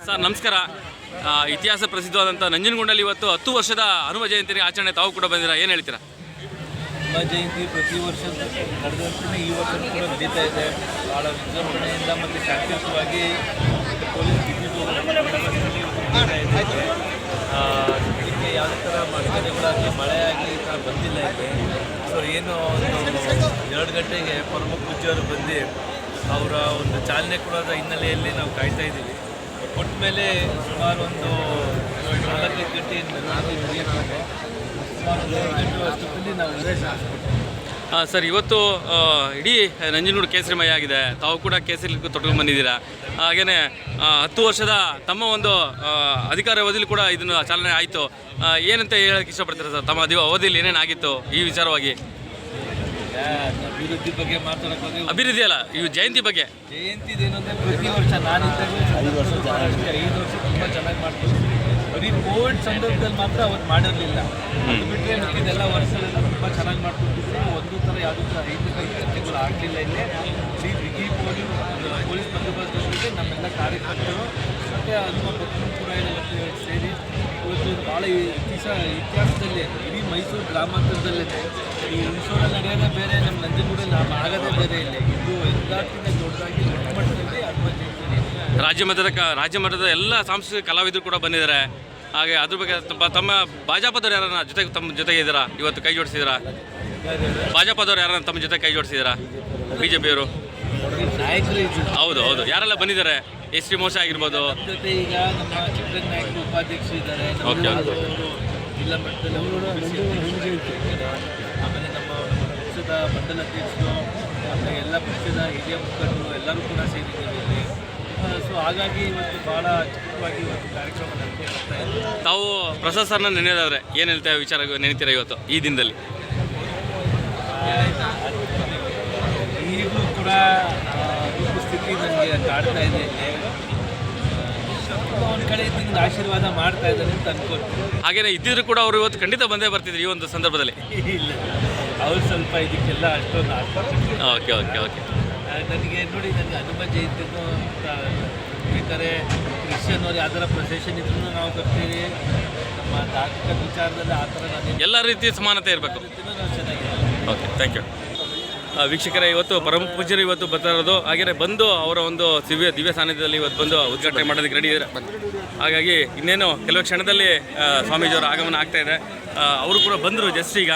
Sir ನಮಸ್ಕಾರ. ಇತಿಹಾಸ ಪ್ರಸಿದ್ಧವಾದಂಥ ನಂಜನಗೂಡಲ್ಲಿ ಇವತ್ತು 10 ವರ್ಷದ ಹನುಮ ಜಯಂತಿ ಆಚರಣೆ ತಾವು ಕೂಡ ಬಂದಿರಾ, ಏನು ಹೇಳ್ತೀರಾ? ಹನುಮ ಜಯಂತಿ ಪ್ರತಿ ವರ್ಷ ನಡೆದಂತೆ ಈ ವರ್ಷ ಕೂಡ ನಡೀತಾ ಇದೆ. ಭಾಳ ವಿಜೃಂಭಣೆಯಿಂದ ಮತ್ತು ಶಾಂತಿಯುತವಾಗಿ ಪೊಲೀಸ್ ಇದಕ್ಕೆ ಯಾವುದೇ ಥರ ಅಡಚಣೆಗಳಾಗಲಿ ಮಳೆ ಆಗಲಿ ಈ ಥರ ಬಂದಿಲ್ಲ ಇದೆ. ಸೊ ಏನು ಒಂದು 2 ಗಂಟೆಗೆ ಪರಮ ಪೂಜ್ಯರು ಬಂದು ಅವರ ಒಂದು ಚಾಲನೆ ಕೊಡೋದ ಹಿನ್ನೆಲೆಯಲ್ಲಿ ನಾವು ಕಾಯ್ತಾ ಇದ್ದೀವಿ. ಕೊಟ್ಟ ಮೇಲೆ ಸುಮಾರು ಒಂದು 4-5 ಗಂಟೆಯಿಂದ ಸುಮಾರು 2 ಗಂಟೆ ವರ್ಷದಲ್ಲಿ ನಾವು ಸರ್, ಇವತ್ತು ಇಡೀ ನಂಜನಗೂಡು ಕೇಸರಿಮಯ ಆಗಿದೆ. ತಾವು ಕೂಡ ಕೇಸರಿ ತೊಟ್ಕೊಂಡು ಬಂದಿದ್ದೀರಾ. ಹಾಗೆಯೇ 10 ವರ್ಷದ ತಮ್ಮ ಒಂದು ಅಧಿಕಾರ ಅವಧಿಯಲ್ಲಿ ಕೂಡ ಇದನ್ನು ಚಾಲನೆ ಆಯಿತು. ಏನಂತ ಹೇಳೋಕ್ಕೆ ಇಷ್ಟಪಡ್ತೀರಾ ಸರ್? ತಮ್ಮ ಅವಧಿಯಲ್ಲಿ ಏನೇನಾಗಿತ್ತು ಈ ವಿಚಾರವಾಗಿ? ಅಭಿವೃದ್ಧಿ ಬಗ್ಗೆ ಮಾತಾಡೋಕೆ ಅಭಿವೃದ್ಧಿ ಅಲ್ಲ, ಇವು ಜಯಂತಿ ಬಗ್ಗೆ. ಜಯಂತಿದೇನಂದರೆ ಪ್ರತಿ ವರ್ಷ ನಾನಿದ್ದಾಗ 5 ವರ್ಷ ತುಂಬ ಚೆನ್ನಾಗಿ ಮಾಡ್ತೀವಿ. ಬರೀ ಕೋವಿಡ್ ಸಂದರ್ಭದಲ್ಲಿ ಮಾತ್ರ ಅವತ್ತು ಮಾಡಿರಲಿಲ್ಲ. ಅದು ಬಿಟ್ಟರೆ ಮಿಕ್ಕಿದೆಲ್ಲ ವರ್ಷಗಳೆಲ್ಲ ತುಂಬ ಚೆನ್ನಾಗಿ ಮಾಡ್ಕೊತಿದ್ವಿ. ಒಂದು ಥರ ಯಾವುದೂ ಥರ ಐತಿಗಳು ಆಗಲಿಲ್ಲ. ಇಲ್ಲೇ ಬಿಗಿ ಪೊಲೀಸ್ ಬಂದೋಬಸ್ತ್ ಜೊತೆಗೆ ನಮ್ಮೆಲ್ಲ ಕಾರ್ಯಕರ್ತರು ಮತ್ತು ಹನುಮ ಭಕ್ತರು ಕೂಡ ಸೇರಿ ಇವತ್ತು ಭಾಳ ಇತಿಹಾಸದಲ್ಲಿ ಇಡೀ ಮೈಸೂರು ಗ್ರಾಮಾಂತರದಲ್ಲೇ ಈ ಹುಣಸೂರಲ್ಲಿ ನಡೆಯೋದೇ ಬೇರೆ, ನಮ್ಮ ನಂಜನಗೂಡಲ್ಲಿ ನಾವು ಆಗೋದೇ ಬೇರೆ ಇಲ್ಲ. ಇದು ಎಲ್ಲಕ್ಕಿಂತ ದೊಡ್ಡದಾಗಿ ದೊಡ್ಡ ಮಟ್ಟದಲ್ಲಿ ಹನುಮ ಜಯಂತಿ ರಾಜ್ಯ ಮಟ್ಟದ ಎಲ್ಲ ಸಾಂಸ್ಕೃತಿಕ ಕಲಾವಿದರು ಕೂಡ ಬಂದಿದ್ದಾರೆ. ಹಾಗೆ ಅದ್ರ ಬಗ್ಗೆ ತಮ್ಮ ಭಾಜಪದವ್ರು ಯಾರನ್ನ ತಮ್ಮ ಜೊತೆಗೆ ಇದ್ದೀರಾ? ಇವತ್ತು ಕೈ ಜೋಡಿಸಿದ್ದೀರಾ? ಭಾಜಪದವ್ರು ಯಾರನ್ನ ತಮ್ಮ ಜೊತೆ ಕೈ ಜೋಡಿಸಿದ್ದೀರಾ? BJPಯವರು ನಾಯಕರು ಹೌದು, ಯಾರೆಲ್ಲ ಬಂದಿದ್ದಾರೆ? ಎಸ್ ಟಿ ಮೋಶ ಆಗಿರ್ಬೋದು. ಜೊತೆ ಈಗ ನಮ್ಮ ಚಿಕ್ಕರಂಗ ನಾಯಕರು ಉಪಾಧ್ಯಕ್ಷರು ಇದ್ದಾರೆ. ಜಿಲ್ಲಾ ಮಟ್ಟದಲ್ಲಿ ಆಮೇಲೆ ನಮ್ಮ ಪಕ್ಷದ ಮಂಡಲ ಅಧ್ಯಕ್ಷರು, ಆಮೇಲೆ ಎಲ್ಲ ಪಕ್ಷದ ಹಿರಿಯ ಮುಖಂಡರು ಎಲ್ಲರೂ ಕೂಡ ಸೇರಿದ್ದೀವಿ ಇಲ್ಲಿ. ಸೊ ಹಾಗಾಗಿ ಇವತ್ತು ಭಾಳ ಚಿಕ್ಕವಾಗಿ ಇವತ್ತು ಕಾರ್ಯಕ್ರಮ ನಡೆಸ್ತಾ ಇದ್ದೀವಿ. ತಾವು ಪ್ರಸಾದ್ ಸರ್ನ ನೆನೆಯೋದಾದ್ರೆ ಏನು ಹೇಳ್ತೇವೆ ವಿಚಾರ ನೆನೀತೀರಾ ಇವತ್ತು ಈ ದಿನದಲ್ಲಿ? ಈಗಲೂ ಕೂಡ ಸ್ಥಿತಿ ನನಗೆ ಕಾಡ್ತಾ ಇದೆ. ಒಂದು ಕಡೆ ನಿಮ್ಗೆ ಆಶೀರ್ವಾದ ಮಾಡ್ತಾ ಇದ್ದಾರೆ ಅಂತ ಅನ್ಕೊಳ್ತೀನಿ. ಹಾಗೇನೆ ಇದ್ದಿದ್ರು ಕೂಡ ಅವರು ಇವತ್ತು ಖಂಡಿತ ಬಂದೇ ಬರ್ತಿದ್ರು ಈ ಒಂದು ಸಂದರ್ಭದಲ್ಲಿ. ಇಲ್ಲ, ಅವ್ರು ಸ್ವಲ್ಪ ಇದಕ್ಕೆಲ್ಲ ಅಷ್ಟೊಂದು ಓಕೆ. ನನಗೆ ನೋಡಿ, ನನಗೆ ಹನುಮ ಜಯಂತಿನೂ ಅಂತ ಬೇಕಾದ್ರೆ ಕ್ರಿಶ್ಚಿಯನ್ ಅವ್ರು ಯಾವ್ದಾರ ಪ್ರೊಸೆಷನ್ ಇದ್ರೂ ನಾವು ಬರ್ತೀವಿ. ನಮ್ಮ ಧಾರ್ಮಿಕ ವಿಚಾರದಲ್ಲಿ ಆ ಥರ ನಾನು ಎಲ್ಲ ರೀತಿಯ ಸಮಾನತೆ ಇರಬೇಕು. ನಾವು ಚೆನ್ನಾಗಿದೆ. Okay, thank you. ವೀಕ್ಷಕರೇ, ಇವತ್ತು ಪರಮ ಪೂಜ್ಯರು ಇವತ್ತು ಬರ್ತಾ ಇರೋದು. ಹಾಗೆಯೇ ಬಂದು ಅವರ ಒಂದು ದಿವ್ಯ ಸಾನ್ನಿಧ್ಯದಲ್ಲಿ ಇವತ್ತು ಬಂದು ಉದ್ಘಾಟನೆ ಮಾಡೋದಕ್ಕೆ ರೆಡಿ ಇದ್ದಾರೆ. ಹಾಗಾಗಿ ಇನ್ನೇನು ಕೆಲವು ಕ್ಷಣದಲ್ಲಿ ಸ್ವಾಮೀಜಿಯವರ ಆಗಮನ ಆಗ್ತಾ ಇದೆ. ಅವರು ಕೂಡ ಬಂದರು ಜಸ್ಟ್ ಈಗ.